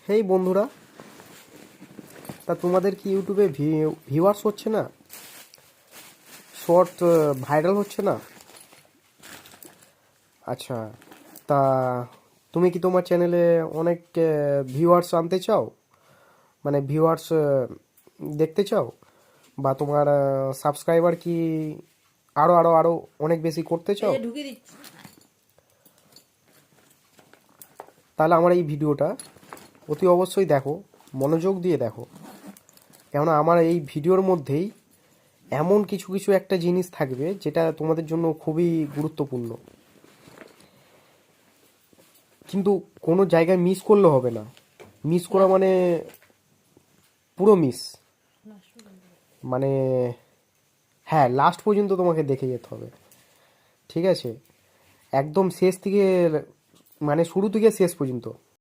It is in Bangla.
হেই বন্ধুরা, তা তোমাদের কি ইউটিউবে ভিউয়ার্স হচ্ছে না? শর্ট ভাইরাল হচ্ছে না? আচ্ছা, তা তুমি কি তোমার চ্যানেলে অনেক ভিউয়ার্স আনতে চাও? মানে ভিউয়ার্স দেখতে চাও? বা তোমার সাবস্ক্রাইবার কি আরো আরো আরো অনেক বেশি করতে চাও? তাহলে আমার এই ভিডিওটা অতি অবশ্যই দেখো, মনোযোগ দিয়ে দেখো। কেননা আমার এই ভিডিওর মধ্যেই এমন কিছু কিছু একটা জিনিস থাকবে যেটা তোমাদের জন্য খুবই গুরুত্বপূর্ণ। কিন্তু কোনো জায়গায় মিস করলে হবে না। মিস করা মানে পুরো মিস, মানে হ্যাঁ, লাস্ট পর্যন্ত তোমাকে দেখে যেতে হবে। ঠিক আছে? একদম শেষ থেকে, মানে শুরু থেকে শেষ পর্যন্ত।